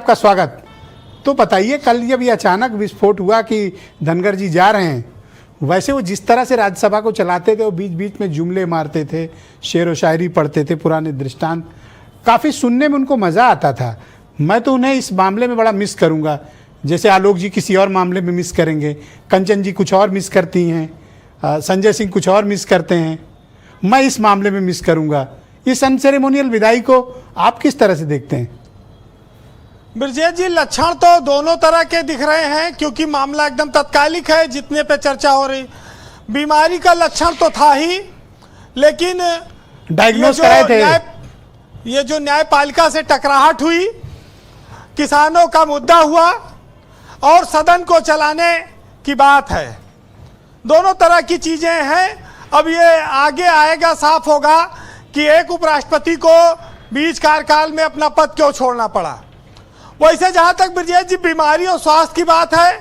आपका स्वागत। तो बताइए, कल जब ये अचानक विस्फोट हुआ कि धनखड़ जी जा रहे हैं, वैसे वो जिस तरह से राज्यसभा को चलाते थे, वो बीच बीच में जुमले मारते थे, शेर व शायरी पढ़ते थे, पुराने दृष्टांत, काफ़ी सुनने में उनको मज़ा आता था। मैं तो उन्हें इस मामले में बड़ा मिस करूँगा, जैसे आलोक जी किसी और मामले में मिस करेंगे, कंचन जी कुछ और मिस करती हैं, संजय सिंह कुछ और मिस करते हैं, मैं इस मामले में मिस करूँगा। इस अनसेरेमोनियल विदाई को आप किस तरह से देखते हैं? ब्रजेश जी, लक्षण तो दोनों तरह के दिख रहे हैं, क्योंकि मामला एकदम तत्कालिक है जितने पे चर्चा हो रही। बीमारी का लक्षण तो था ही, लेकिन डायग्नोज कराए थे। ये जो न्यायपालिका से टकराहट हुई, किसानों का मुद्दा हुआ और सदन को चलाने की बात है, दोनों तरह की चीजें हैं। अब ये आगे आएगा, साफ होगा कि एक उपराष्ट्रपति को बीच कार्यकाल में अपना पद क्यों छोड़ना पड़ा। वैसे जहां तक ब्रजेश जी बीमारी और स्वास्थ्य की बात है,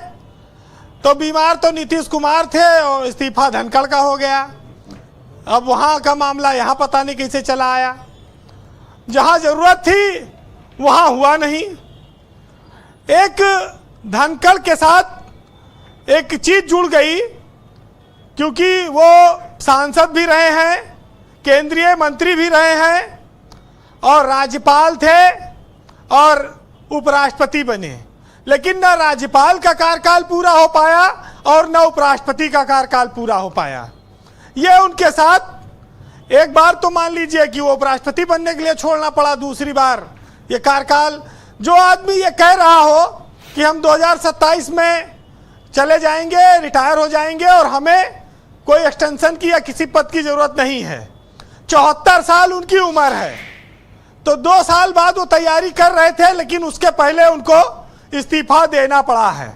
तो बीमार तो नीतीश कुमार थे और इस्तीफा धनखड़ का हो गया। अब वहां का मामला यहां पता नहीं कैसे चला आया। जहां जरूरत थी वहां हुआ नहीं। एक धनखड़ के साथ एक चीज जुड़ गई, क्योंकि वो सांसद भी रहे हैं, केंद्रीय मंत्री भी रहे हैं और राज्यपाल थे और उपराष्ट्रपति बने, लेकिन न राज्यपाल का कार्यकाल पूरा हो पाया और न उपराष्ट्रपति का कार्यकाल पूरा हो पाया। ये उनके साथ एक बार तो मान लीजिए कि वो उपराष्ट्रपति बनने के लिए छोड़ना पड़ा, दूसरी बार ये कार्यकाल। जो आदमी ये कह रहा हो कि हम 2027 में चले जाएंगे, रिटायर हो जाएंगे और हमें कोई एक्सटेंशन की या किसी पद की जरूरत नहीं है, 74 साल उनकी उम्र है, तो 2 साल बाद वो तैयारी कर रहे थे, लेकिन उसके पहले उनको इस्तीफा देना पड़ा है।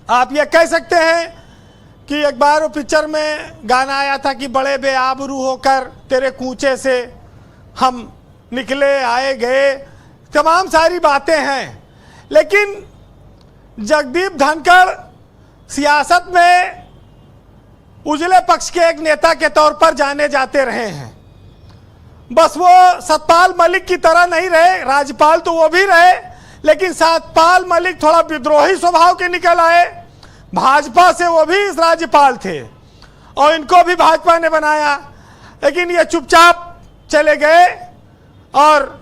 आप ये कह सकते हैं कि एक बार वो पिक्चर में गाना आया था कि बड़े बेआबरू होकर तेरे कूचे से हम निकले आए गए, तमाम सारी बातें हैं, लेकिन जगदीप धनखड़ सियासत में उजले पक्ष के एक नेता के तौर पर जाने जाते रहे हैं। बस वो सतपाल मलिक की तरह नहीं रहे, राज्यपाल तो वो भी रहे, लेकिन सतपाल मलिक थोड़ा विद्रोही स्वभाव के निकल आए। भाजपा से वो भी राज्यपाल थे और इनको भी भाजपा ने बनाया, लेकिन ये चुपचाप चले गए और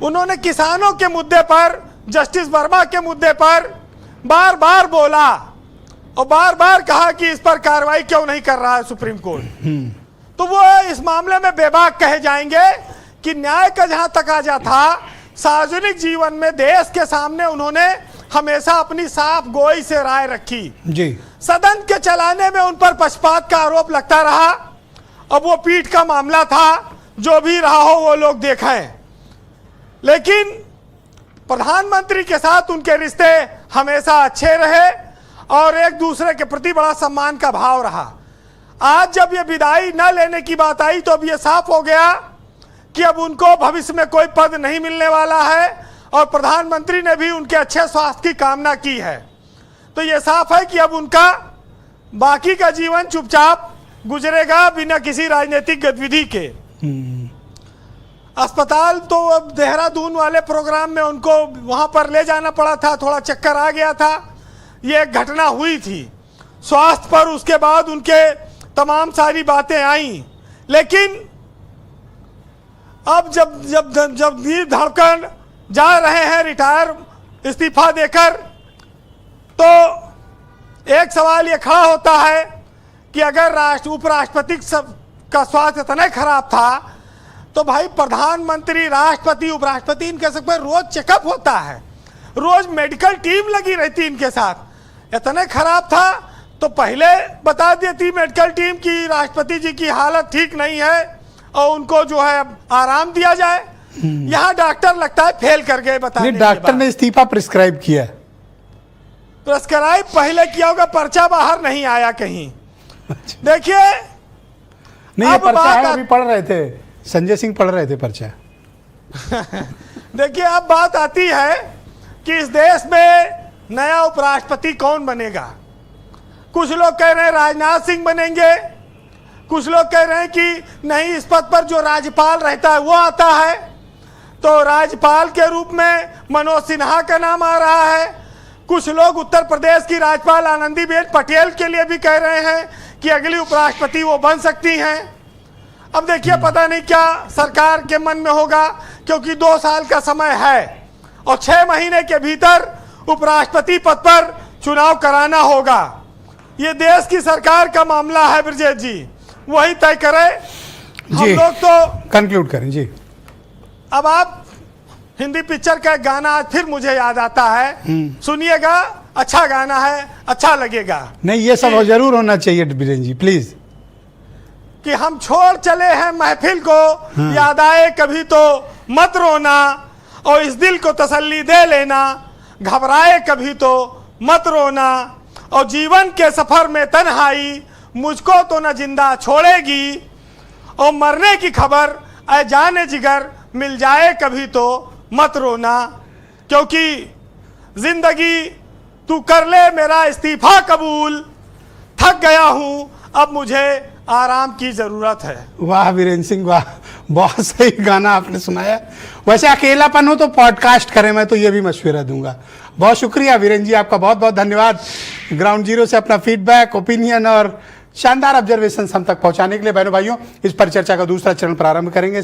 उन्होंने किसानों के मुद्दे पर, जस्टिस वर्मा के मुद्दे पर बार बार बोला और बार बार कहा कि इस पर कार्रवाई क्यों नहीं कर रहा है सुप्रीम कोर्ट। तो वो इस मामले में बेबाक कहे जाएंगे कि न्याय का जहां तकाजा था, सार्वजनिक जीवन में देश के सामने उन्होंने हमेशा अपनी साफ गोई से राय रखी जी। सदन के चलाने में उन पर पक्षपात का आरोप लगता रहा। अब वो पीठ का मामला था, जो भी रहा हो वो लोग देखें, लेकिन प्रधानमंत्री के साथ उनके रिश्ते हमेशा अच्छे रहे और एक दूसरे के प्रति बड़ा सम्मान का भाव रहा। आज जब ये विदाई न लेने की बात आई, तो अब ये साफ हो गया कि अब उनको भविष्य में कोई पद नहीं मिलने वाला है और प्रधानमंत्री ने भी उनके अच्छे स्वास्थ्य की कामना की है। तो ये साफ है कि अब उनका बाकी का जीवन चुपचाप गुजरेगा बिना किसी राजनीतिक गतिविधि के। अस्पताल तो अब देहरादून वाले प्रोग्राम में उनको वहां पर ले जाना पड़ा था, थोड़ा चक्कर आ गया था, ये एक घटना हुई थी। स्वास्थ्य पर उसके बाद उनके तमाम सारी बातें आई, लेकिन अब जब वीर धनखड़ जा रहे हैं रिटायर इस्तीफा देकर, तो एक सवाल ये खड़ा होता है कि अगर उपराष्ट्रपति का स्वास्थ्य इतना खराब था, तो भाई प्रधानमंत्री, राष्ट्रपति, उपराष्ट्रपति, इनके सब पर रोज चेकअप होता है, रोज मेडिकल टीम लगी रहती इनके साथ। इतना खराब था तो पहले बता देती मेडिकल टीम की राष्ट्रपति जी की हालत ठीक नहीं है और उनको जो है आराम दिया जाए। यहाँ डॉक्टर लगता है फेल कर गए बताने के बाद। डॉक्टर ने इस्तीफा प्रिस्क्राइब किया, प्रिस्क्राइब पहले किया होगा, पर्चा बाहर नहीं आया कहीं। देखिए नहीं, ये पर्चा है, अभी पढ़ रहे थे, संजय सिंह पढ़ रहे थे पर्चा। देखिए अब बात आती है कि इस देश में नया उपराष्ट्रपति कौन बनेगा। कुछ लोग कह रहे हैं राजनाथ सिंह बनेंगे, कुछ लोग कह रहे हैं कि नहीं, इस पद पर जो राज्यपाल रहता है वो आता है। तो राज्यपाल के रूप में मनोज सिन्हा का नाम आ रहा है। कुछ लोग उत्तर प्रदेश की राज्यपाल आनंदीबेन पटेल के लिए भी कह रहे हैं कि अगली उपराष्ट्रपति वो बन सकती हैं। अब देखिए, पता नहीं क्या सरकार के मन में होगा, क्योंकि 2 साल का समय है और 6 महीने के भीतर उपराष्ट्रपति पद पर चुनाव कराना होगा। ये देश की सरकार का मामला है ब्रजेश जी, वही तय करे। हम लोग तो कंक्लूड करें जी। अब आप हिंदी पिक्चर का एक गाना आज फिर मुझे याद आता है, सुनिएगा, अच्छा गाना है, अच्छा लगेगा। नहीं, ये सब जरूर होना चाहिए बीरेन जी, प्लीज। कि हम छोड़ चले हैं महफिल को, याद आए कभी तो मत रोना, और इस दिल को तसल्ली दे लेना, घबराए कभी तो मत रोना, और जीवन के सफर में तन्हाई मुझको तो न जिंदा छोड़ेगी, और मरने की खबर ऐ जाने जिगर मिल जाए कभी तो मत रोना, क्योंकि जिंदगी तू कर ले मेरा इस्तीफा कबूल, थक गया हूं अब मुझे आराम की जरूरत है। वाह वीरेंद्र सिंह, वाह, बहुत सही गाना आपने सुनाया। वैसे अकेलापन हो तो पॉडकास्ट करें, मैं तो ये भी मशवरा दूंगा। बहुत शुक्रिया वीरेंद्र जी, आपका बहुत बहुत धन्यवाद ग्राउंड जीरो से अपना फीडबैक, ओपिनियन और शानदार ऑब्जर्वेशन हम तक पहुंचाने के लिए। बहनों भाइयों, इस पर चर्चा का दूसरा चरण प्रारंभ करेंगे।